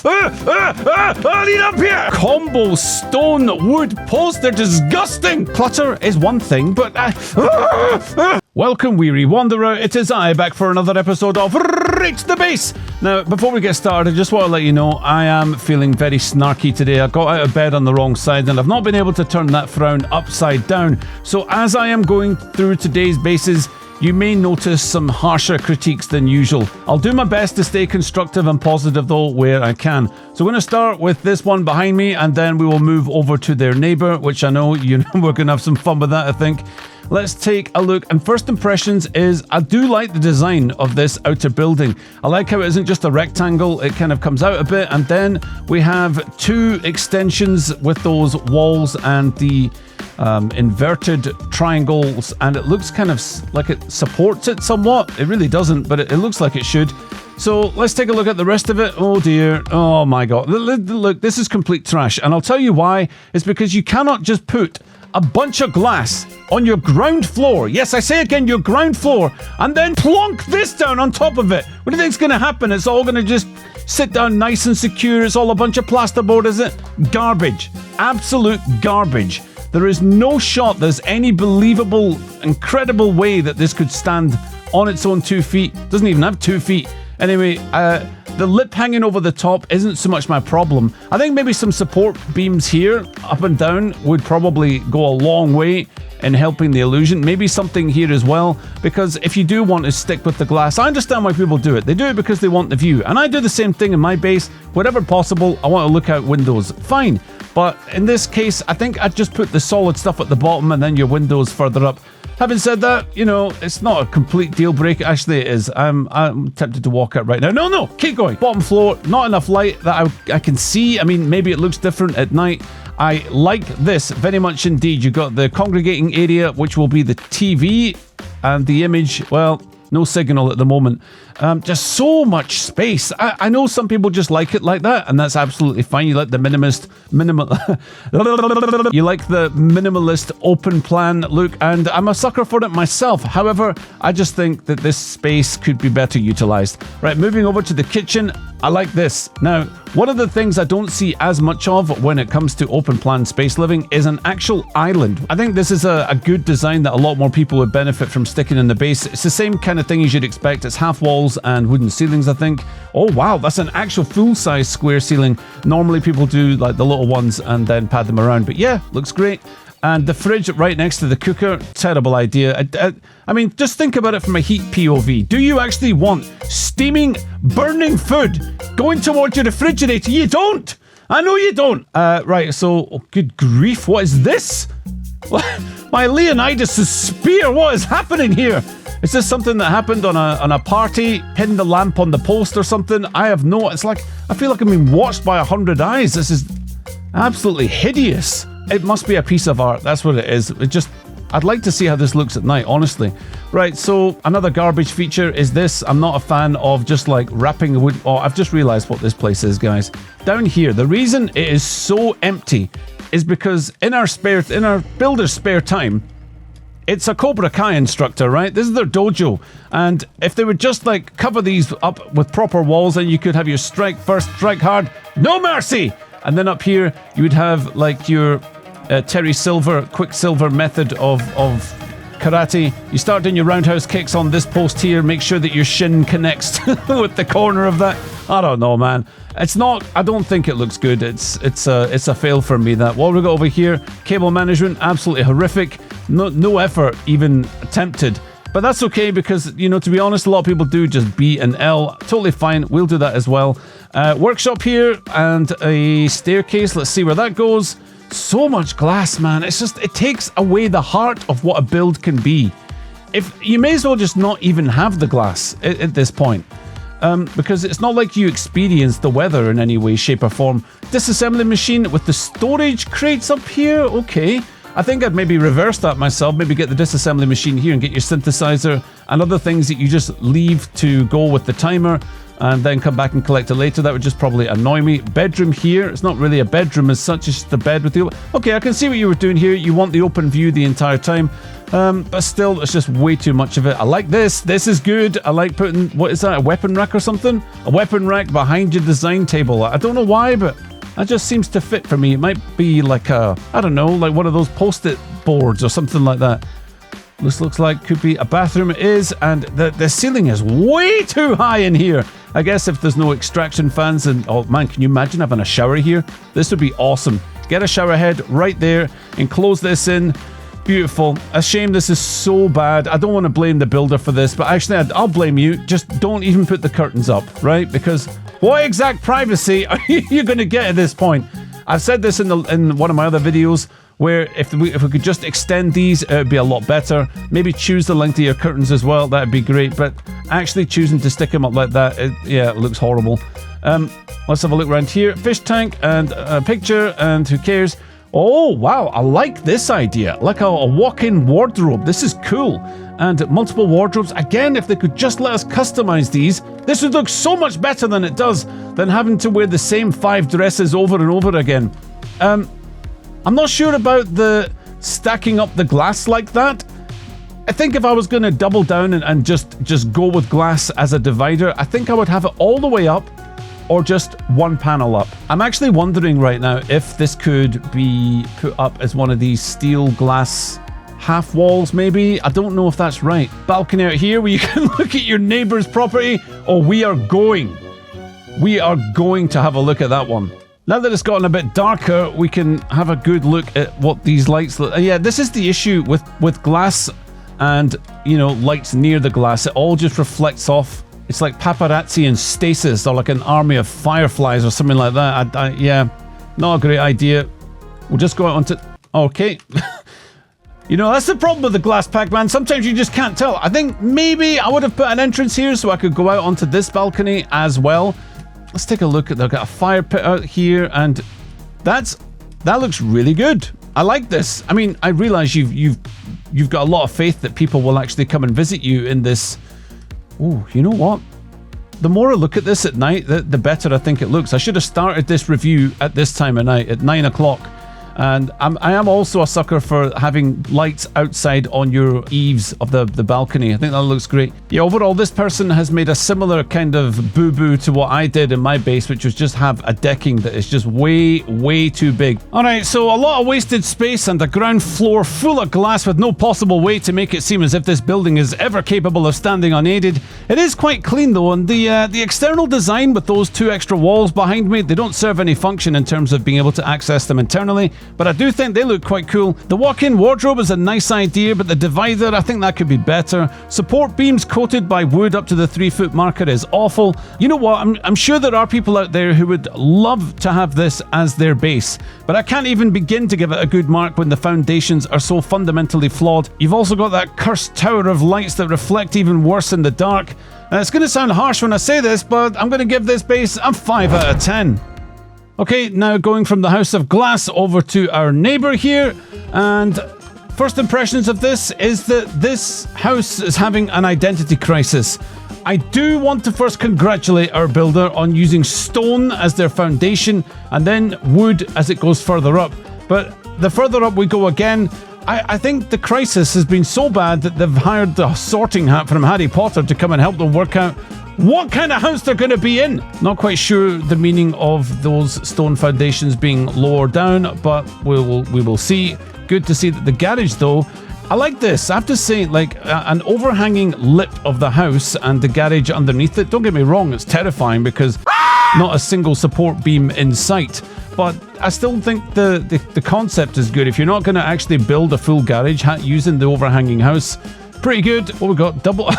I need up here! Combo stone wood posts, they're disgusting! Clutter is one thing, but... Welcome, weary wanderer. It is I, back for another episode of Reach the Base. Now, before we get started, I just want to let you know I am feeling very snarky today. I got out of bed on the wrong side and I've not been able to turn that frown upside down. So as I am going through today's bases, you may notice some harsher critiques than usual. I'll do my best to stay constructive and positive though where I can. So we're going to start with this one behind me and then we will move over to their neighbour, which I know we're going to have some fun with that, I think. Let's take a look, and first impressions is I do like the design of this outer building. I like how it isn't just a rectangle, it kind of comes out a bit, and then we have two extensions with those walls and the inverted triangles, and it looks kind of like it supports it somewhat. It really doesn't, but it looks like it should. So let's take a look at the rest of it. Oh dear, oh my god. Look, this is complete trash, and I'll tell you why. It's because you cannot just put a bunch of glass on your ground floor. Yes, I say again, your ground floor, and then plonk this down on top of it. What do you think's going to happen? It's all going to just sit down nice and secure. It's all a bunch of plasterboard, is it? Garbage. Absolute garbage. There is no shot there's any believable, incredible way that this could stand on its own 2 feet. Doesn't even have 2 feet. Anyway, the lip hanging over the top isn't so much my problem. I think maybe some support beams here, up and down, would probably go a long way in helping the illusion. Maybe something here as well, because if you do want to stick with the glass, I understand why people do it. They do it because they want the view, and I do the same thing in my base. Wherever possible, I want to look out windows. Fine, but in this case, I think I'd just put the solid stuff at the bottom and then your windows further up. Having said that, you know, it's not a complete deal breaker. Actually, it is. I'm tempted to walk out right now. No, keep going. Bottom floor, not enough light that I can see. I mean, maybe it looks different at night. I like this very much indeed. You've got the congregating area, which will be the TV, and the image, well, no signal at the moment. Just so much space. I know some people just like it like that, and that's absolutely fine. You like the you like the minimalist open plan look, and I'm a sucker for it myself. However, I just think that this space could be better utilized. Right, moving over to the kitchen. I like this. Now, one of the things I don't see as much of when it comes to open plan space living is an actual island. I think this is a good design that a lot more people would benefit from sticking in the base. It's the same kind of thing as you'd expect. It's half walls and wooden ceilings, I think. Oh wow, that's an actual full-size square ceiling. Normally people do like the little ones and then pad them around, but yeah, looks great. And the fridge right next to the cooker, terrible idea. I mean, just think about it from a heat POV. Do you actually want steaming, burning food going towards your refrigerator? You don't! I know you don't! Right, so, oh, good grief, what is this? My Leonidas' spear, what is happening here? Is this something that happened on a party, pinned the lamp on the post or something? I have no, it's like, I feel like I'm being watched by 100 eyes. This is absolutely hideous. It must be a piece of art, that's what it is. I'd like to see how this looks at night, honestly. Right, so another garbage feature is this. I'm not a fan of just like wrapping the wood. Oh, I've just realized what this place is, guys. Down here, the reason it is so empty is because in our builder's spare time, it's a Cobra Kai instructor, right? This is their dojo. And if they would just like cover these up with proper walls, then you could have your strike first, strike hard, no mercy. And then up here, you would have like your Terry Silver, Quicksilver method of karate. You start doing your roundhouse kicks on this post here. Make sure that your shin connects with the corner of that. I don't know, man. It's not. I don't think it looks good. It's a fail for me. That what we got over here, cable management, absolutely horrific. No effort even attempted. But that's okay because, you know, to be honest, a lot of people do just B and L. Totally fine. We'll do that as well. Workshop here and a staircase. Let's see where that goes. So much glass, man. It's just, it takes away the heart of what a build can be. If you may as well just not even have the glass at this point. Because it's not like you experience the weather in any way, shape or form. Disassembly machine with the storage crates up here. Okay. I think I'd maybe reverse that myself, maybe get the disassembly machine here and get your synthesizer and other things that you just leave to go with the timer and then come back and collect it later. That would just probably annoy me. Bedroom here. It's not really a bedroom as such, it's just the bed with the... Okay, I can see what you were doing here. You want the open view the entire time. But still, it's just way too much of it. I like this. This is good. I like putting... What is that? A weapon rack or something? A weapon rack behind your design table. I don't know why, but that just seems to fit for me. It might be like a... I don't know, like one of those post-it boards or something like that. This looks like could be a bathroom. It is, and the ceiling is way too high in here. I guess if there's no extraction fans, and oh man, can you imagine having a shower here? This would be awesome. Get a shower head right there and close this in. Beautiful. A shame this is so bad. I don't want to blame the builder for this, but actually I'll blame you. Just don't even put the curtains up, right? Because what exact privacy are you going to get at this point? I've said this in one of my other videos, where if we could just extend these, it would be a lot better. Maybe choose the length of your curtains as well. That'd be great. But actually choosing to stick them up like that, it looks horrible. Let's have a look around here. Fish tank and a picture, and who cares? Oh, wow. I like this idea. Like a walk-in wardrobe. This is cool. And multiple wardrobes. Again, if they could just let us customize these, this would look so much better than it does, than having to wear the same 5 dresses over and over again. I'm not sure about the stacking up the glass like that. I think if I was going to double down and just go with glass as a divider, I think I would have it all the way up or just one panel up. I'm actually wondering right now if this could be put up as one of these steel glass half walls maybe. I don't know if that's right. Balcony out here where you can look at your neighbor's property. Oh, we are going to have a look at that one. Now that it's gotten a bit darker, we can have a good look at what these lights look. Yeah, this is the issue with glass and, you know, lights near the glass. It all just reflects off. It's like paparazzi and stasis, or like an army of fireflies or something like that. Yeah, not a great idea. We'll just go out onto... Okay. You know, that's the problem with the glass pack, man. Sometimes you just can't tell. I think maybe I would have put an entrance here so I could go out onto this balcony as well. Let's take a look at... They've got a fire pit out here, and that looks really good. I like this. I mean, I realize you've got a lot of faith that people will actually come and visit you in this. Oh, you know what? The more I look at this at night, the better I think it looks. I should have started this review at this time of night, at 9 o'clock. And I am also a sucker for having lights outside on your eaves of the balcony. I think that looks great. Yeah, overall, this person has made a similar kind of boo-boo to what I did in my base, which was just have a decking that is just way, way too big. All right, so a lot of wasted space and a ground floor full of glass with no possible way to make it seem as if this building is ever capable of standing unaided. It is quite clean, though, and the external design with those 2 extra walls behind me, they don't serve any function in terms of being able to access them internally. But I do think they look quite cool. The walk-in wardrobe is a nice idea, but the divider, I think that could be better. Support beams coated by wood up to the 3-foot marker is awful. You know what? I'm sure there are people out there who would love to have this as their base, but I can't even begin to give it a good mark when the foundations are so fundamentally flawed. You've also got that cursed tower of lights that reflect even worse in the dark. It's going to sound harsh when I say this, but I'm going to give this base a 5 out of 10. Okay, now going from the house of glass over to our neighbor here, and first impressions of this is that this house is having an identity crisis. I do want to first congratulate our builder on using stone as their foundation and then wood as it goes further up. But the further up we go again, I think the crisis has been so bad that they've hired the sorting hat from Harry Potter to come and help them work out what kind of house they're going to be in. Not quite sure the meaning of those stone foundations being lower down, but we will see. Good to see that the garage, though, I like this. I have to say, like an overhanging lip of the house and the garage underneath it. Don't get me wrong, it's terrifying because not a single support beam in sight. But I still think the concept is good. If you're not going to actually build a full garage using the overhanging house, pretty good. What we got? Double...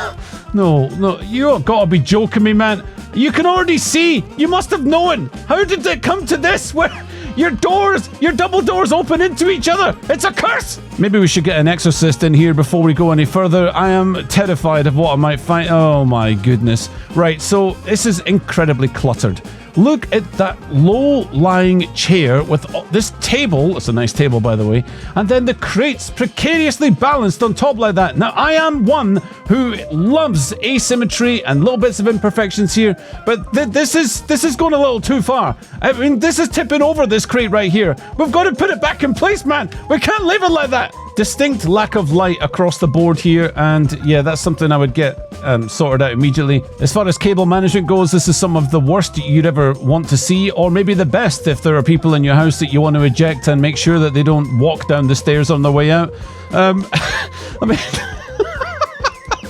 No, you got to be joking me, man. You can already see. You must have known. How did it come to this? Where your double doors open into each other? It's a curse. Maybe we should get an exorcist in here before we go any further. I am terrified of what I might find. Oh my goodness. Right, so this is incredibly cluttered. Look at that low-lying chair with this table. It's a nice table, by the way. And then the crates precariously balanced on top like that. Now, I am one who loves asymmetry and little bits of imperfections here, but this is going a little too far. I mean, this is tipping over this crate right here. We've got to put it back in place, man. We can't leave it like that. Distinct lack of light across the board here, and yeah, that's something I would get sorted out immediately. As far as cable management goes, this is some of the worst you'd ever want to see, or maybe the best if there are people in your house that you want to eject and make sure that they don't walk down the stairs on their way out. I mean...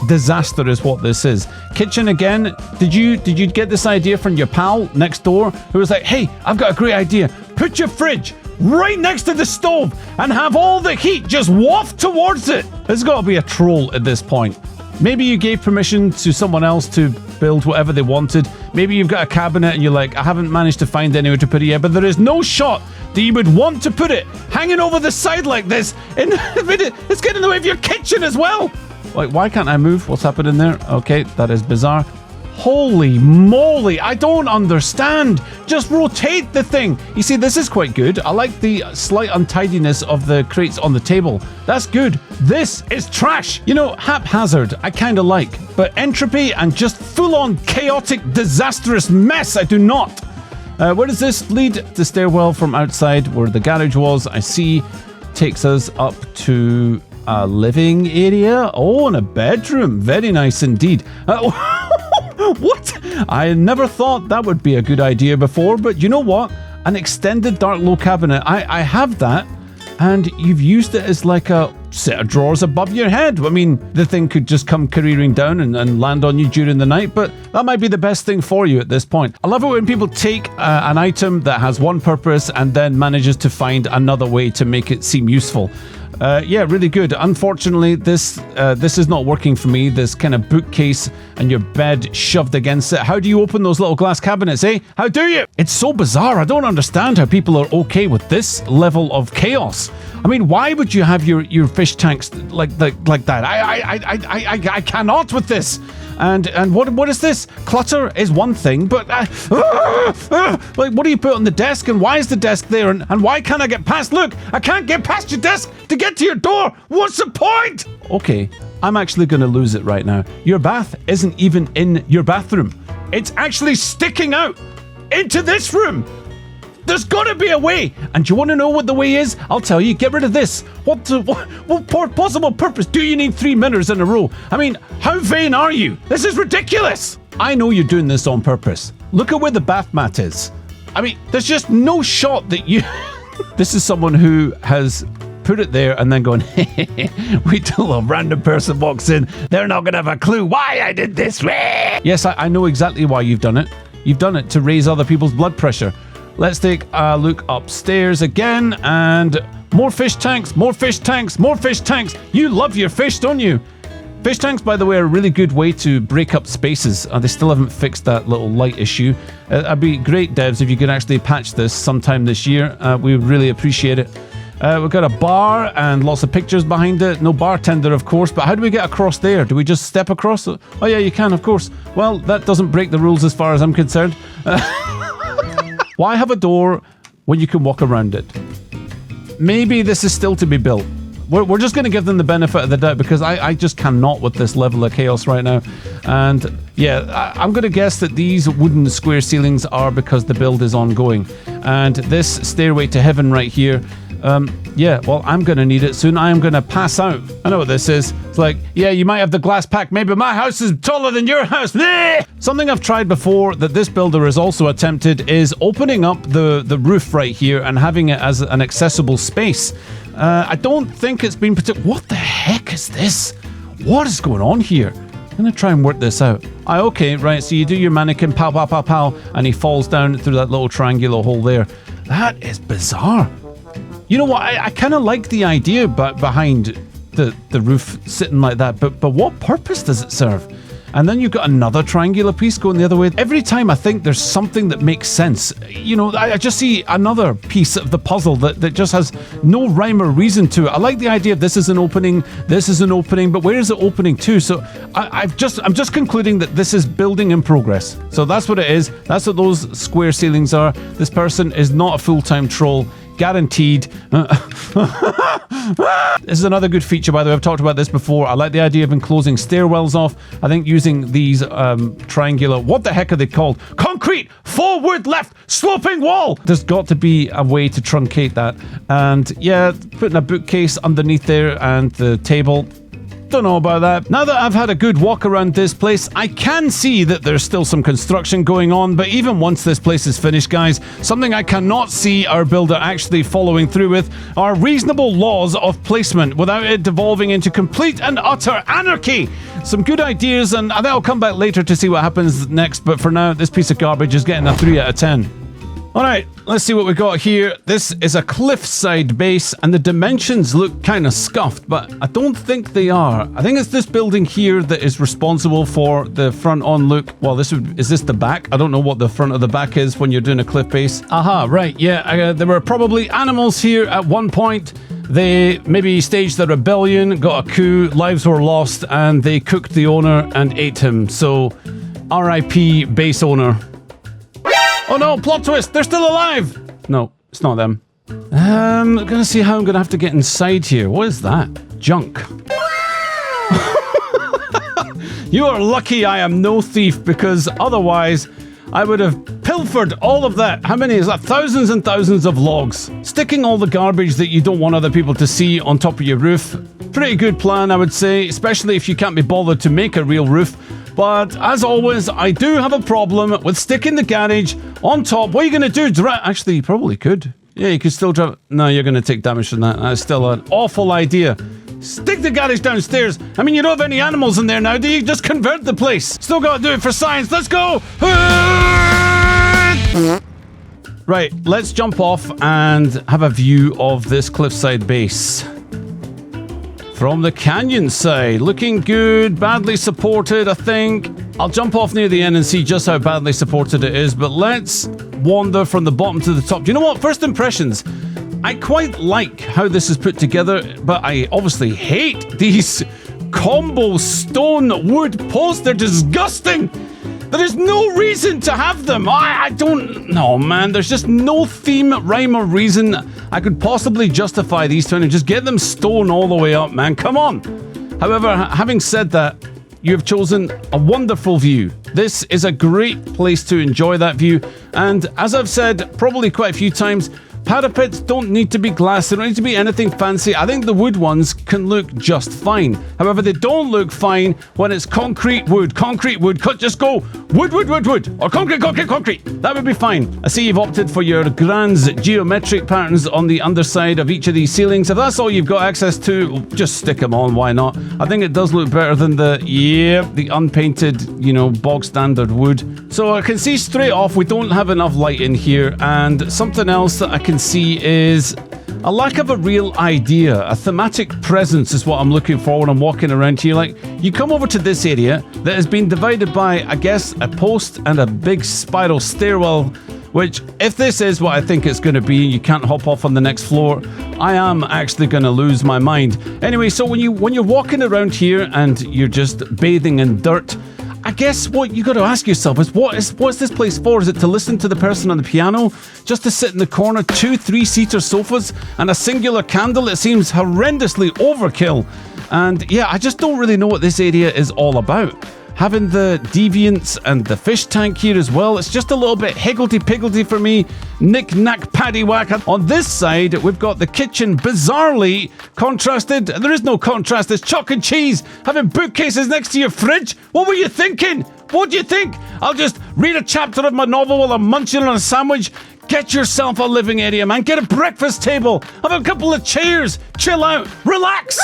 Disaster is what this is. Kitchen again. Did you get this idea from your pal next door who was like, hey, I've got a great idea. Put your fridge right next to the stove and have all the heat just waft towards it. There's got to be a troll at this point. Maybe you gave permission to someone else to build whatever they wanted. Maybe you've got a cabinet and you're like, I haven't managed to find anywhere to put it yet, but there is no shot that you would want to put it hanging over the side like this. It's getting in the way of your kitchen as well. Like, why can't I move? What's happening there? Okay, that is bizarre. Holy moly, I don't understand. Just rotate the thing. You see, this is quite good. I like the slight untidiness of the crates on the table. That's good. This is trash. You know, haphazard, I kind of like. But entropy and just full-on chaotic, disastrous mess, I do not. Where does this lead? The stairwell from outside where the garage was, I see, takes us up to a living area. Oh, and a bedroom. Very nice indeed. What? I never thought that would be a good idea before, but you know what? An extended dark low cabinet. I have that, and you've used it as like a set of drawers above your head. I mean, the thing could just come careering down and land on you during the night, but that might be the best thing for you at this point. I love it when people take an item that has one purpose and then manages to find another way to make it seem useful. Yeah, really good. Unfortunately, this is not working for me. This kind of bookcase and your bed shoved against it. How do you open those little glass cabinets, eh? How do you? It's so bizarre. I don't understand how people are okay with this level of chaos. I mean, why would you have your fish tanks like that? I cannot with this. And what is this? Clutter is one thing, but like, what do you put on the desk, and why is the desk there, and why can't I get past? Look, I can't get past your desk to get to your door. What's the point? Okay, I'm actually going to lose it right now. Your bath isn't even in your bathroom. It's actually sticking out into this room. There's got to be a way. And do you want to know what the way is? I'll tell you. Get rid of this. What possible purpose do you need 3 mirrors in a row? I mean, how vain are you? This is ridiculous. I know you're doing this on purpose. Look at where the bath mat is. I mean, there's just no shot that you... This is someone who has put it there and then going, wait till a random person walks in. They're not going to have a clue why I did this. Yes, I know exactly why you've done it. You've done it to raise other people's blood pressure. Let's take a look upstairs again, and more fish tanks, more fish tanks, more fish tanks. You love your fish, don't you? Fish tanks, by the way, are a really good way to break up spaces. They still haven't fixed that little light issue. It'd be great, devs, if you could actually patch this sometime this year. We would really appreciate it. We've got a bar and lots of pictures behind it. No bartender, of course, but how do we get across there? Do we just step across? Oh yeah, you can, of course. Well, that doesn't break the rules as far as I'm concerned. Why have a door when you can walk around it? Maybe this is still to be built. We're just going to give them the benefit of the doubt, because I just cannot with this level of chaos right now. And yeah, I'm going to guess that these wooden square ceilings are because the build is ongoing. And this stairway to heaven right here, yeah, well, I'm going to need it soon. I am going to pass out. I know what this is. It's like, yeah, you might have the glass pack. Maybe my house is taller than your house. Something I've tried before that this builder has also attempted is opening up the roof right here and having it as an accessible space. I don't think it's been What the heck is this? What is going on here? I'm going to try and work this out. Okay, right, so you do your mannequin, pow, pow, pow, pow, and he falls down through that little triangular hole there. That is bizarre. You know what? I kind of like the idea behind the roof sitting like that, but what purpose does it serve? and then you've got another triangular piece going the other way. Every time I think there's something that makes sense, you know, I just see another piece of the puzzle that just has no rhyme or reason to it. I like the idea of this is an opening, but where is it opening to? So I'm just concluding that this is building in progress. So that's what it is. That's what those square ceilings are. This person is not a full-time troll. Guaranteed. This is another good feature, by the way. I've talked about this before. I like the idea of enclosing stairwells off. I think using these triangular, what the heck are they called? Concrete, forward, left, sloping wall. There's got to be a way to truncate that. And yeah, putting a bookcase underneath there and the table. Don't know about that. Now that I've had a good walk around this place, I can see that there's still some construction going on, but even once this place is finished, guys, something I cannot see our builder actually following through with are reasonable laws of placement without it devolving into complete and utter anarchy. Some good ideas, and I think I'll come back later to see what happens next, but for now, this piece of garbage is getting a 3 out of 10. Alright, let's see what we got here. This is a cliffside base, and the dimensions look kind of scuffed, but I don't think they are. I think it's this building here that is responsible for the front-on look. Well, is this the back? I don't know what the front of the back is when you're doing a cliff base. Aha, right, yeah, there were probably animals here at one point. They maybe staged the rebellion, got a coup, lives were lost, and they cooked the owner and ate him. So, RIP base owner. Oh no, plot twist, they're still alive! No, it's not them. I'm gonna see how I'm gonna have to get inside here. What is that? Junk. You are lucky I am no thief, because otherwise I would have pilfered all of that. How many is that? Thousands and thousands of logs. Sticking all the garbage that you don't want other people to see on top of your roof. Pretty good plan, I would say, especially if you can't be bothered to make a real roof. But as always, I do have a problem with sticking the garage on top. What are you going to do? Actually, you probably could. Yeah, you could still drive. No, you're going to take damage from that. That's still an awful idea. Stick the garage downstairs. I mean, you don't have any animals in there now, do you? Just convert the place. Still got to do it for science. Let's go. Right, let's jump off and have a view of this cliffside base. From the canyon side, looking good, badly supported, I think. I'll jump off near the end and see just how badly supported it is, but let's wander from the bottom to the top. Do you know what? First impressions. I quite like how this is put together, but I obviously hate these combo stone wood posts. They're disgusting. There is no reason to have them. I don't know, man. There's just no theme, rhyme, or reason I could possibly justify these two and just get them stone all the way up, man. Come on. However, having said that, you have chosen a wonderful view. This is a great place to enjoy that view. And as I've said probably quite a few times, parapets don't need to be glass, they don't need to be anything fancy. I think the wood ones can look just fine. However, they don't look fine when it's concrete wood. Just go wood, or concrete. That would be fine. I see you've opted for your grand geometric patterns on the underside of each of these ceilings. If that's all you've got access to, just stick them on, why not? I think it does look better than the unpainted, bog standard wood. So I can see straight off we don't have enough light in here, and something else that I can see is a lack of a real idea. A thematic presence is what I'm looking for when I'm walking around here. Like, you come over to this area that has been divided by, I guess, a post and a big spiral stairwell, which, if this is what I think it's going to be, you can't hop off on the next floor, I am actually going to lose my mind. Anyway, so when you're walking around here and you're just bathing in dirt, I guess what you got to ask yourself is what's this place for? Is it to listen to the person on the piano? Just to sit in the corner? 2 3-seater sofas and a singular candle? It seems horrendously overkill. And yeah, I just don't really know what this area is all about. Having the deviants and the fish tank here as well, it's just a little bit higgledy-piggledy for me. Knick-knack, paddywhack. On this side, we've got the kitchen, bizarrely contrasted. There is no contrast, it's chalk and cheese. Having bookcases next to your fridge? What were you thinking? What do you think? I'll just read a chapter of my novel while I'm munching on a sandwich? Get yourself a living area, man. Get a breakfast table. Have a couple of chairs. Chill out. Relax.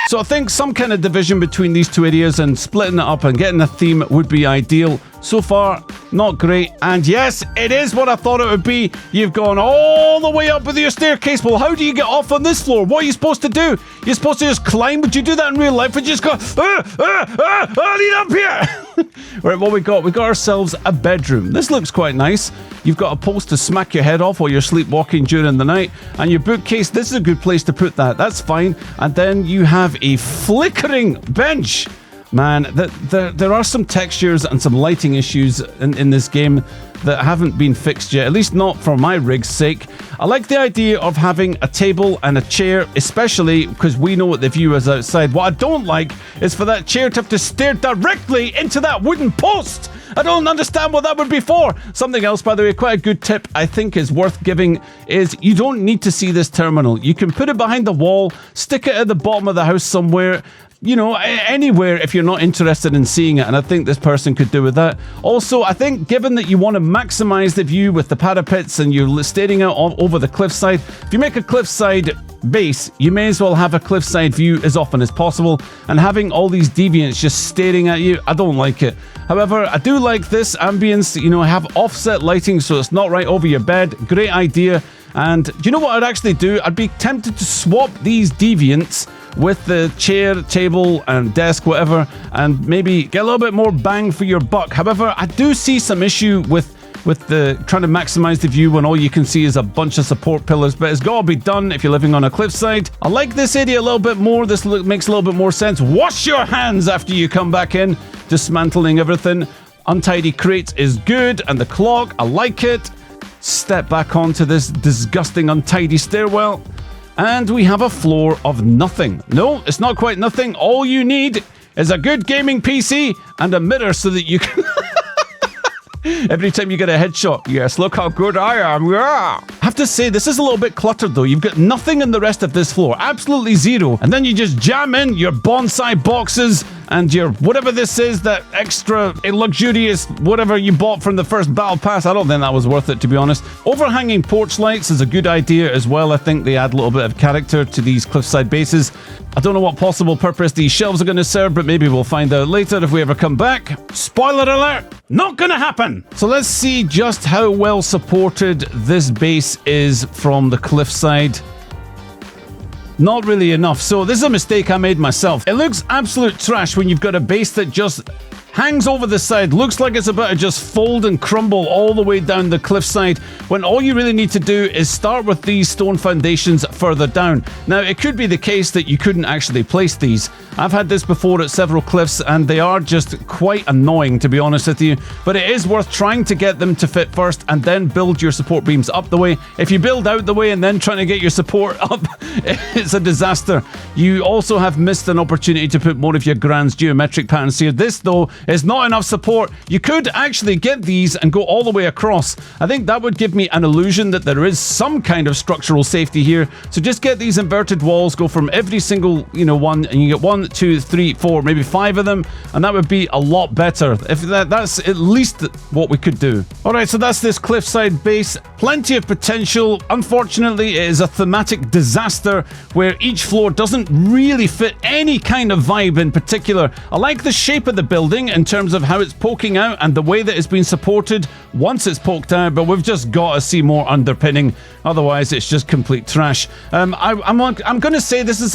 So I think some kind of division between these two areas and splitting it up and getting a theme would be ideal. So far, Not great. And yes, it is what I thought it would be. You've gone all the way up with your staircase. Well, how do you get off on this floor? What are you supposed to do? You're supposed to just climb. Would you do that in real life? Would you just go, I need up here? Right, what we got? We got ourselves a bedroom. This looks quite nice. You've got a post to smack your head off while you're sleepwalking during the night. And your bookcase, this is a good place to put that. That's fine. And then you have a flickering bench. Man, there are some textures and some lighting issues in this game that haven't been fixed yet, at least not for my rig's sake. I like the idea of having a table and a chair, especially because we know what the view is outside. What I don't like is for that chair to have to stare directly into that wooden post. I don't understand what that would be for. Something else, by the way, quite a good tip I think is worth giving is you don't need to see this terminal. You can put it behind the wall, stick it at the bottom of the house somewhere, you know, anywhere if you're not interested in seeing it, and I think this person could do with that. Also, I think given that you want to maximize the view with the parapets and you're staring out over the cliffside, if you make a cliffside base, you may as well have a cliffside view as often as possible, and having all these deviants just staring at you, I don't like it. However, I do like this ambience, you know, have offset lighting so it's not right over your bed. Great idea. And do you know what I'd actually do? I'd be tempted to swap these deviants with the chair, table, and desk, whatever, and maybe get a little bit more bang for your buck. However, I do see some issue with the trying to maximize the view when all you can see is a bunch of support pillars, but it's got to be done if you're living on a cliffside. I like this area a little bit more. This makes a little bit more sense. Wash your hands after you come back in. Dismantling everything. Untidy crates is good, and the clock, I like it. Step back onto this disgusting untidy stairwell, and we have a floor of nothing. No, it's not quite nothing. All you need is a good gaming PC and a mirror so that you can... Every time you get a headshot, yes, look how good I am, yeah. I have to say, this is a little bit cluttered though. You've got nothing in the rest of this floor, absolutely zero. And then you just jam in your bonsai boxes and your whatever this is, that extra luxurious whatever you bought from the first battle pass. I don't think that was worth it, to be honest. Overhanging porch lights is a good idea as well. I think they add a little bit of character to these cliffside bases. I don't know what possible purpose these shelves are going to serve, but maybe we'll find out later if we ever come back. Spoiler alert, not going to happen. So let's see just how well supported this base is from the cliffside. Not really enough. So this is a mistake I made myself. It looks absolute trash when you've got a base that just hangs over the side, looks like it's about to just fold and crumble all the way down the cliffside, when all you really need to do is start with these stone foundations further down. Now, it could be the case that you couldn't actually place these. I've had this before at several cliffs, and they are just quite annoying, to be honest with you, but it is worth trying to get them to fit first and then build your support beams up the way. If you build out the way and then trying to get your support up, it's a disaster. You also have missed an opportunity to put more of your Grand's geometric patterns here. This, though, is not enough support. You could actually get these and go all the way across. I think that would give me an illusion that there is some kind of structural safety here. So just get these inverted walls, go from every single, one, and you get 1, 2, 3, 4, maybe 5 of them, and that would be a lot better. If that's at least what we could do. All right, so that's this cliffside base. Plenty of potential. Unfortunately, it is a thematic disaster where each floor doesn't really fit any kind of vibe in particular. I like the shape of the building in terms of how it's poking out and the way that it's been supported once it's poked out, but we've just got to see more underpinning. Otherwise, it's just complete trash. I'm going to say this is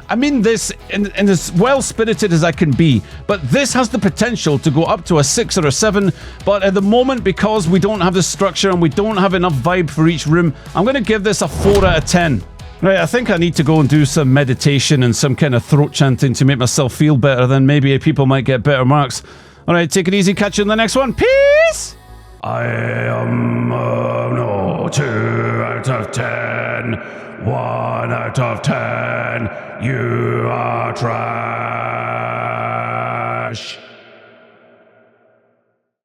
I mean this in as well-spirited as I can be, but this has the potential to go up to a 6 or a 7, but at the moment, because we don't have the structure and we don't have enough vibe for each room, I'm going to give this a 4 out of 10. Right, I think I need to go and do some meditation and some kind of throat chanting to make myself feel better, then maybe people might get better marks. All right, take it easy, catch you in the next one. Peace! I am 2 out of 10, 1 out of 10, you are trash.